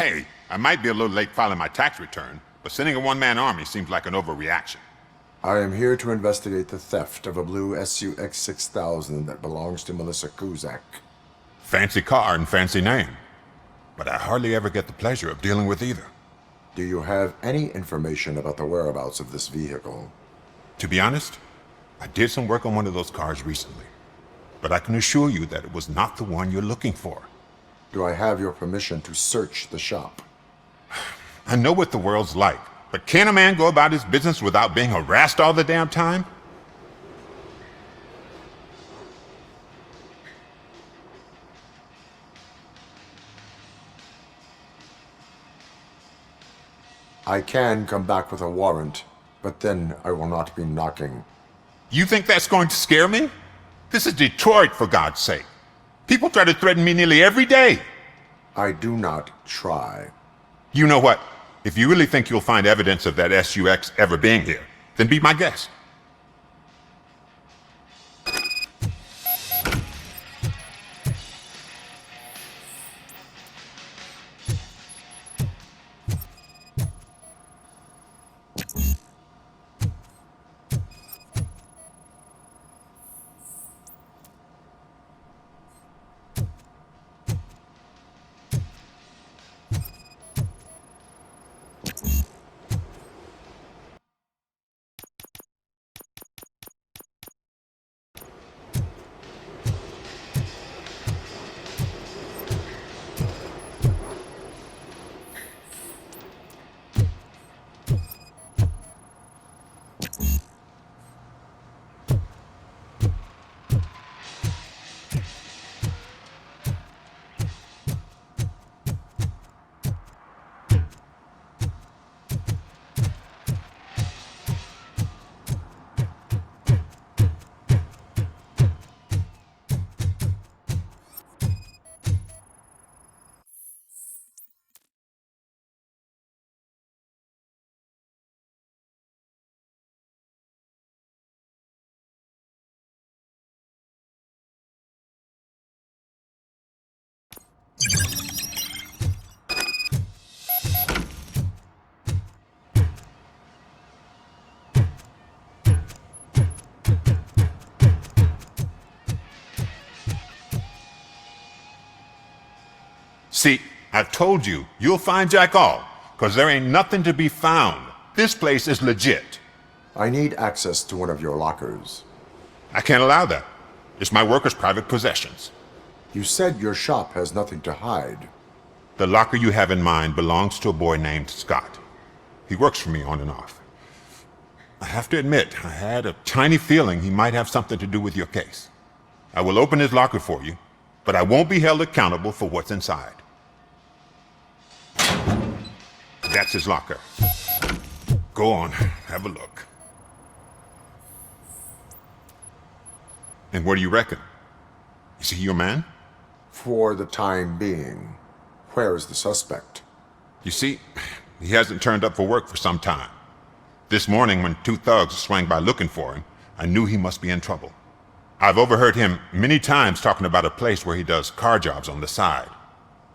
Hey, I might be a little late filing my tax return, but sending a one-man army seems like an overreaction. I am here to investigate the theft of a blue SUX 6000 that belongs to Melissa Kuzak. Fancy car and fancy name. But I hardly ever get the pleasure of dealing with either. Do you have any information about the whereabouts of this vehicle? To be honest, I did some work on one of those cars recently. But I can assure you that it was not the one you're looking for. Do I have your permission to search the shop? I know what the world's like, but can a man go about his business without being harassed all the damn time? I can come back with a warrant, but then I will not be knocking. You think that's going to scare me? This is Detroit, for God's sake. People try to threaten me nearly every day. I do not try. You know what? If you really think you'll find evidence of that SUX ever being here, then be my guest. See, I've told you, you'll find Jack All, because there ain't nothing to be found. This place is legit. I need access to one of your lockers. I can't allow that. It's my workers' private possessions. You said your shop has nothing to hide. The locker you have in mind belongs to a boy named Scott. He works for me on and off. I have to admit, I had a tiny feeling he might have something to do with your case. I will open his locker for you, but I won't be held accountable for what's inside. That's his locker. Go on, have a look. And what do you reckon? Is he your man? For the time being. Where is the suspect? You see, he hasn't turned up for work for some time. This morning, when two thugs swang by looking for him, I knew he must be in trouble. I've overheard him many times talking about a place where he does car jobs on the side.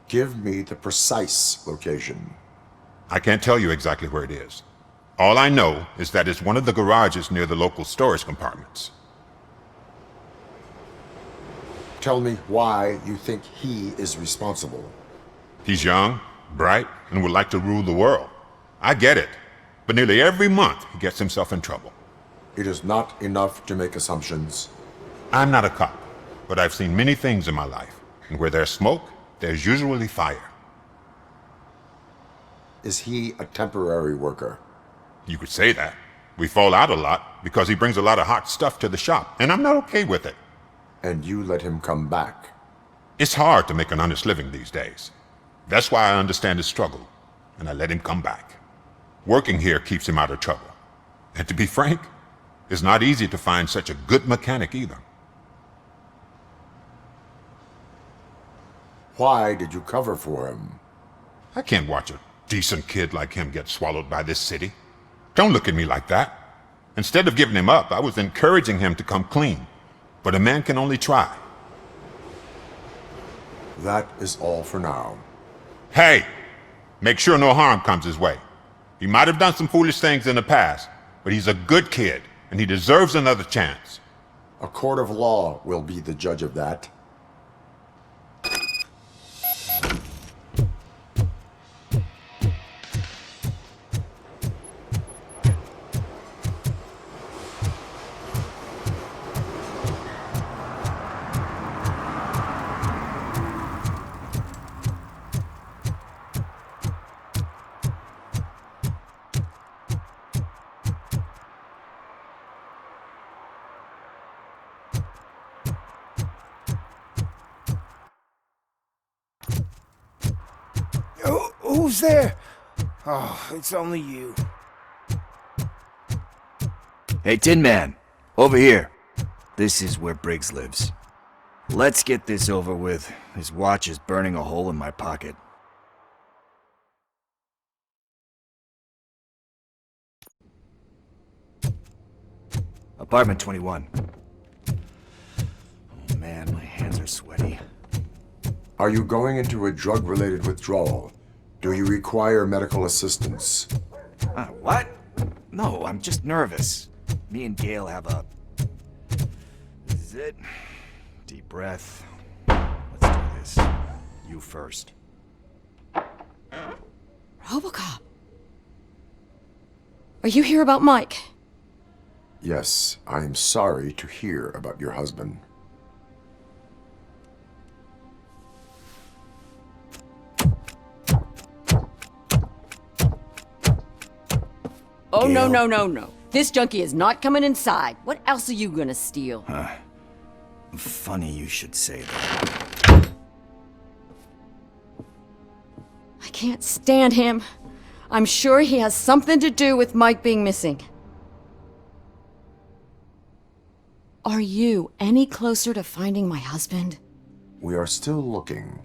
Give me the precise location. I can't tell you exactly where it is. All I know is that it's one of the garages near the local storage compartments. Tell me why you think he is responsible. He's young, bright, and would like to rule the world. I get it, but nearly every month he gets himself in trouble. It is not enough to make assumptions. I'm not a cop, but I've seen many things in my life, and where there's smoke, there's usually fire. Is he a temporary worker? You could say that. We fall out a lot because he brings a lot of hot stuff to the shop, and I'm not okay with it. And you let him come back? It's hard to make an honest living these days. That's why I understand his struggle, and I let him come back. Working here keeps him out of trouble. And to be frank, it's not easy to find such a good mechanic either. Why did you cover for him? I can't watch a decent kid like him get swallowed by this city. Don't look at me like that. Instead of giving him up, I was encouraging him to come clean. But a man can only try. That is all for now. Hey, Make sure no harm comes his way. He might have done some foolish things in the past, but he's a good kid, and he deserves another chance. A court of law will be the judge of that. Who's there? Oh, it's only you. Hey, Tin Man, over here. This is where Briggs lives. Let's get this over with. His watch is burning a hole in my pocket. Apartment 21. Oh man, my hands are sweaty. Are you going into a drug-related withdrawal? Do you require medical assistance? What? No, I'm just nervous. Me and Gail have a... This is it. Deep breath. Let's do this. You first. Robocop. Are you here about Mike? Yes, I am sorry to hear about your husband. Oh, Gail. no. This junkie is not coming inside. What else are you gonna steal? Funny you should say that. I can't stand him. I'm sure he has something to do with Mike being missing. Are you any closer to finding my husband? We are still looking.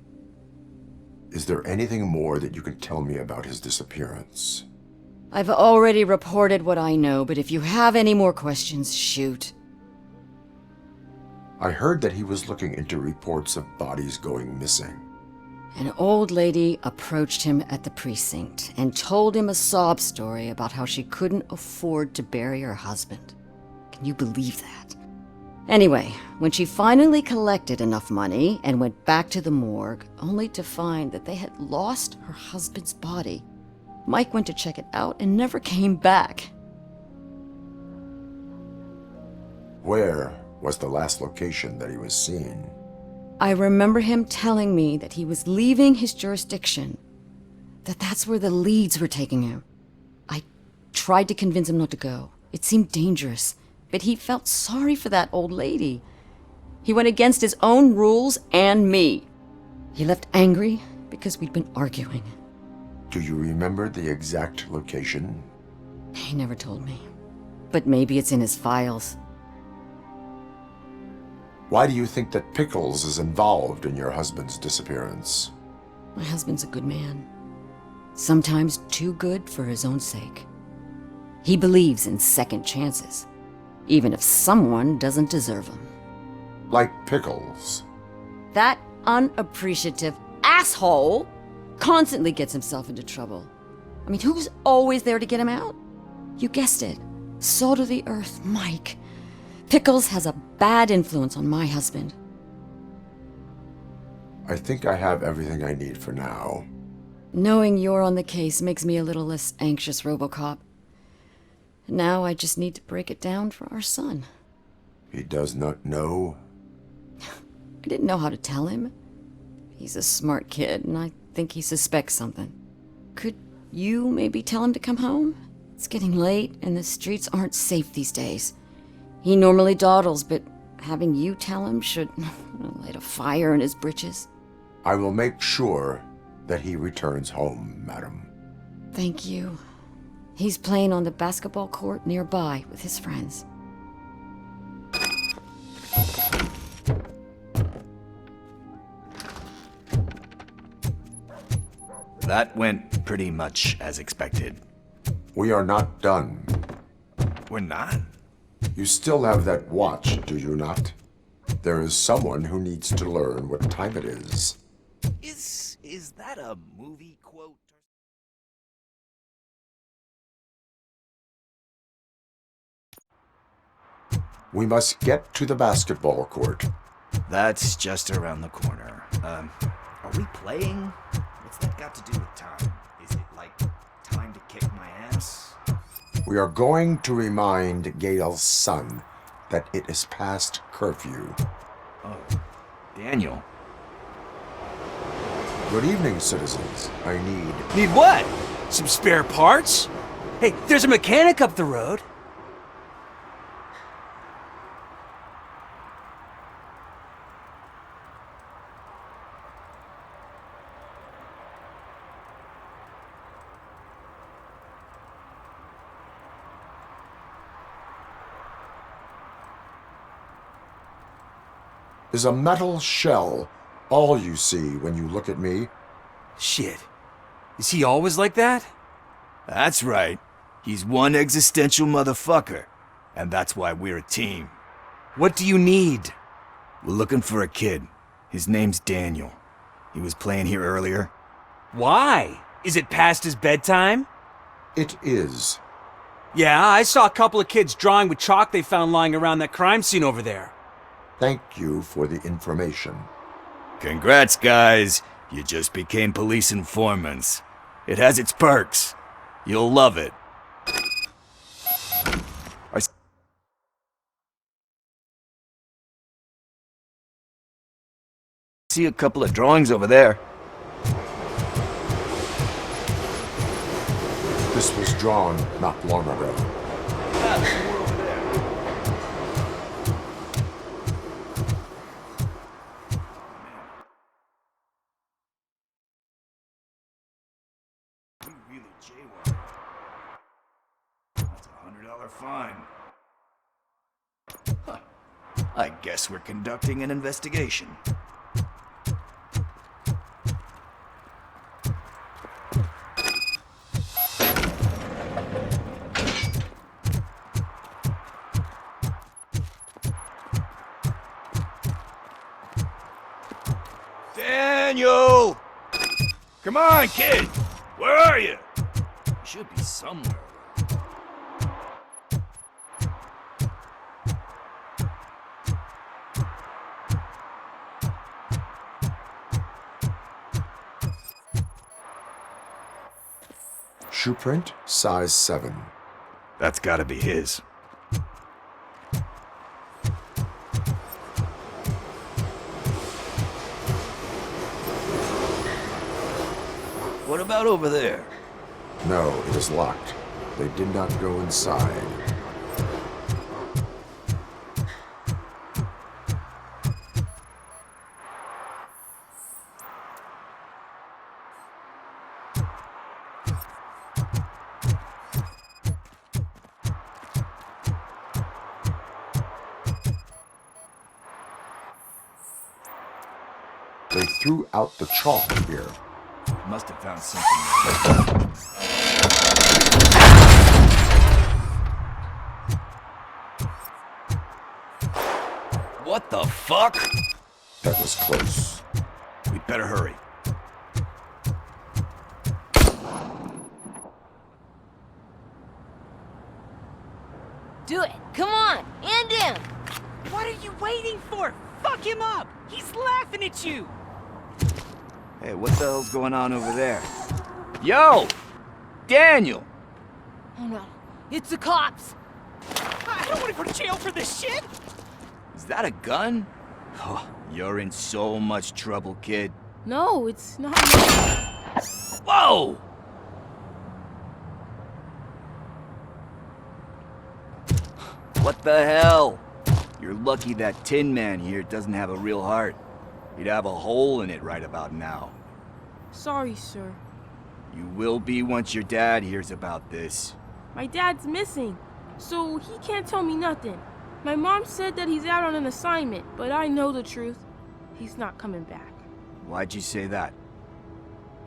Is there anything more that you can tell me about his disappearance? I've already reported what I know, but if you have any more questions, shoot. I heard that he was looking into reports of bodies going missing. An old lady approached him at the precinct and told him a sob story about how she couldn't afford to bury her husband. Can you believe that? Anyway, when she finally collected enough money and went back to the morgue, only to find that they had lost her husband's body, Mike went to check it out and never came back. Where was the last location that he was seen? I remember him telling me that he was leaving his jurisdiction, that's where the leads were taking him. I tried to convince him not to go. It seemed dangerous, but he felt sorry for that old lady. He went against his own rules and me. He left angry because we'd been arguing. Do you remember the exact location? He never told me, but maybe it's in his files. Why do you think that Pickles is involved in your husband's disappearance? My husband's a good man. Sometimes too good for his own sake. He believes in second chances, even if someone doesn't deserve them. Like Pickles. That unappreciative asshole constantly gets himself into trouble. I mean, who's always there to get him out? You guessed it. Salt of the earth, Mike. Pickles has a bad influence on my husband. I think I have everything I need for now. Knowing you're on the case makes me a little less anxious, Robocop. Now I just need to break it down for our son. He does not know? I didn't know how to tell him. He's a smart kid, and I think he suspects something. Could you maybe tell him to come home? It's getting late, and the streets aren't safe these days. He normally dawdles, but having you tell him should light a fire in his britches. I will make sure that he returns home, madam. Thank you. He's playing on the basketball court nearby with his friends. That went pretty much as expected. We are not done. We're not? You still have that watch, do you not? There is someone who needs to learn what time it is. Is that a movie quote? We must get to the basketball court. That's just around the corner. Are we playing? What's that got to do with time? Is it like time to kick my ass? We are going to remind Gail's son that it is past curfew. Oh, Daniel. Good evening, citizens. I need... Need what? Some spare parts? Hey, there's a mechanic up the road. Is a metal shell all you see when you look at me? Shit. Is he always like that? That's right. He's one existential motherfucker. And that's why we're a team. What do you need? We're looking for a kid. His name's Daniel. He was playing here earlier. Why? Is it past his bedtime? It is. Yeah, I saw a couple of kids drawing with chalk they found lying around that crime scene over there. Thank you for the information. Congrats, guys. You just became police informants. It has its perks. You'll love it. I see a couple of drawings over there. This was drawn not long ago. That's $100 fine. Huh. I guess we're conducting an investigation. Daniel! Come on, kid! Where are you? You should be somewhere. Shoe print, size 7. That's gotta be his. What about over there? No, it is locked. They did not go inside. They threw out the chalk here. Must have found something. What the fuck? That was close. We'd better hurry. Do it. Come on. End him. What are you waiting for? Fuck him up! He's laughing at you! Hey, what the hell's going on over there? Yo! Daniel! Oh no. It's the cops. I don't want to go to jail for this shit! Is that a gun? Oh, you're in so much trouble, kid. No, it's not. Whoa! What the hell? You're lucky that Tin Man here doesn't have a real heart. He'd have a hole in it right about now. Sorry, sir. You will be once your dad hears about this. My dad's missing, so he can't tell me nothing. My mom said that he's out on an assignment, but I know the truth. He's not coming back. Why'd you say that?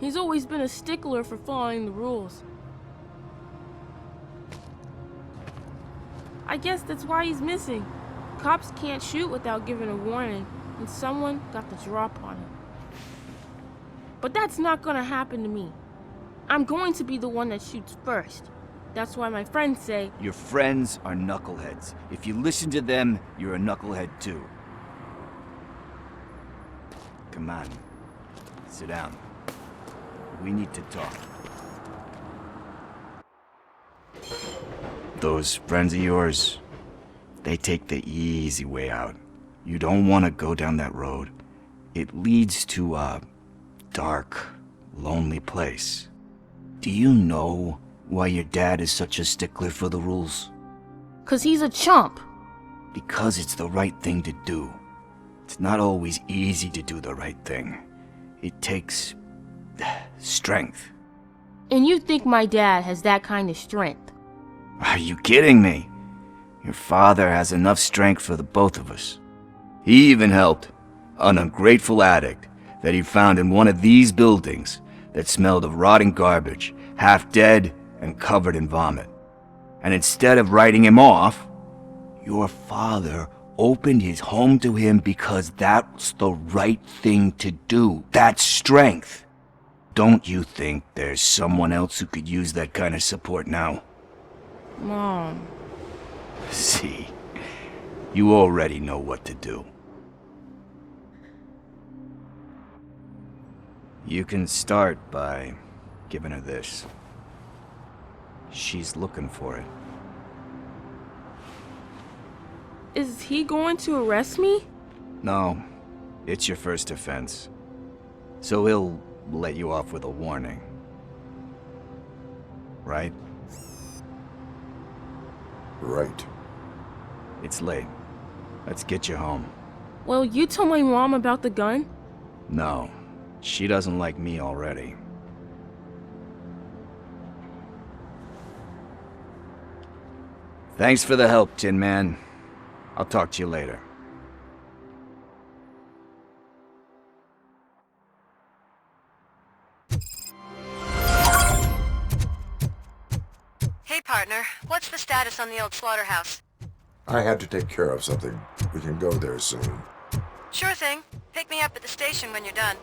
He's always been a stickler for following the rules. I guess that's why he's missing. Cops can't shoot without giving a warning, and someone got the drop on him. But that's not gonna happen to me. I'm going to be the one that shoots first. That's why my friends say, Your friends are knuckleheads. If you listen to them, you're a knucklehead too. Come on. Sit down. We need to talk. Those friends of yours, they take the easy way out. You don't want to go down that road. It leads to a dark, lonely place. Do you know why your dad is such a stickler for the rules? 'cause he's a chump. Because it's the right thing to do. It's not always easy to do the right thing. It takes strength. And you think my dad has that kind of strength? Are you kidding me? Your father has enough strength for the both of us. He even helped an ungrateful addict that he found in one of these buildings that smelled of rotting garbage, half dead and covered in vomit. And instead of writing him off, your father opened his home to him because that's the right thing to do. That's strength. Don't you think there's someone else who could use that kind of support now? Mom. See, you already know what to do. You can start by giving her this. She's looking for it. Is he going to arrest me? No, it's your first offense. So he'll let you off with a warning. Right? Right. It's late. Let's get you home. Well, you told my mom about the gun? No, she doesn't like me already. Thanks for the help, Tin Man. I'll talk to you later. Hey, partner. What's the status on the old slaughterhouse? I had to take care of something. We can go there soon. Sure thing. Pick me up at the station when you're done.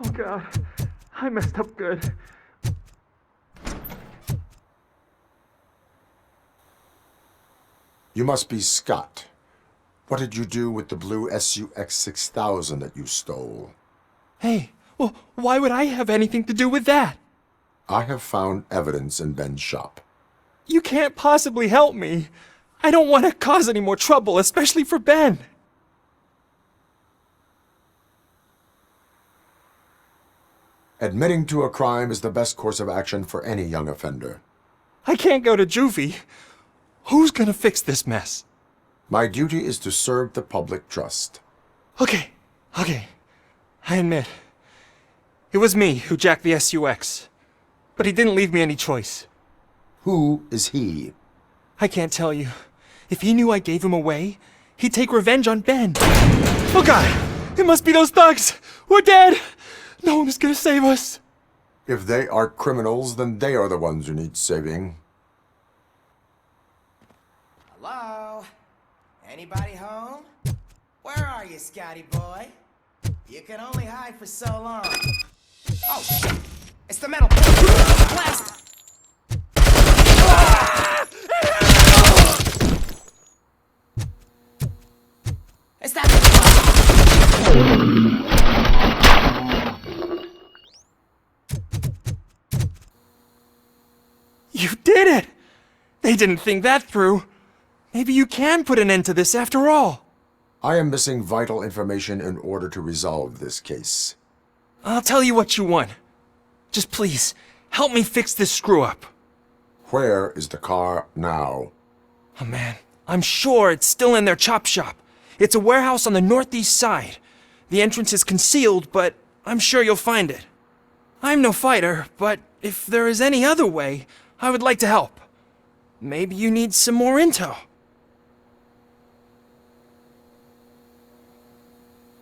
Oh God, I messed up good. You must be Scott. What did you do with the blue SUX 6000 that you stole? Hey, well, why would I have anything to do with that? I have found evidence in Ben's shop. You can't possibly help me. I don't want to cause any more trouble, especially for Ben. Admitting to a crime is the best course of action for any young offender. I can't go to juvie. Who's gonna fix this mess? My duty is to serve the public trust. Okay. I admit. It was me who jacked the SUX. But he didn't leave me any choice. Who is he? I can't tell you. If he knew I gave him away, he'd take revenge on Ben. Oh God! It must be those thugs! We're dead! No one is gonna save us! If they are criminals, then they are the ones who need saving. Hello? Anybody home? Where are you, Scotty boy? You can only hide for so long. Oh, shit! It's the metal blast! It's that... You did it! They didn't think that through. Maybe you can put an end to this after all. I am missing vital information in order to resolve this case. I'll tell you what you want. Just please, help me fix this screw-up. Where is the car now? Oh man, I'm sure it's still in their chop shop. It's a warehouse on the northeast side. The entrance is concealed, but I'm sure you'll find it. I'm no fighter, but if there is any other way, I would like to help. Maybe you need some more intel.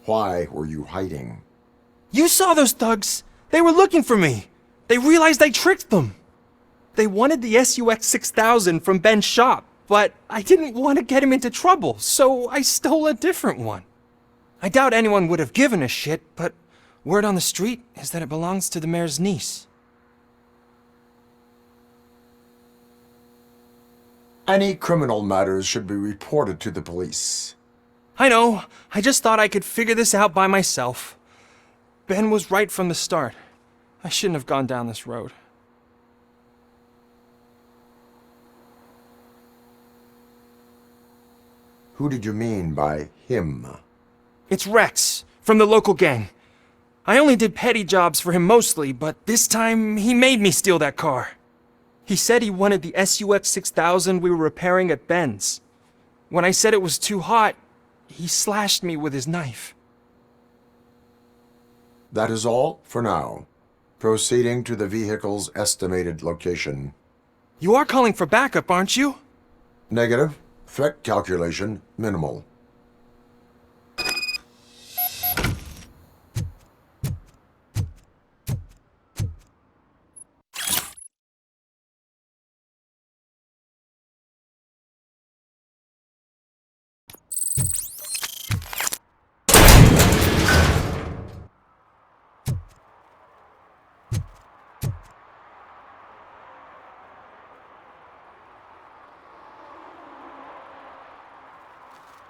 Why were you hiding? You saw those thugs. They were looking for me. They realized I tricked them. They wanted the SUX 6000 from Ben's shop, but I didn't want to get him into trouble, so I stole a different one. I doubt anyone would have given a shit, but word on the street is that it belongs to the mayor's niece. Any criminal matters should be reported to the police. I know. I just thought I could figure this out by myself. Ben was right from the start. I shouldn't have gone down this road. Who did you mean by him? It's Rex, from the local gang. I only did petty jobs for him mostly, but this time he made me steal that car. He said he wanted the SUX 6000 we were repairing at Ben's. When I said it was too hot, he slashed me with his knife. That is all for now. Proceeding to the vehicle's estimated location. You are calling for backup, aren't you? Negative. Threat calculation minimal.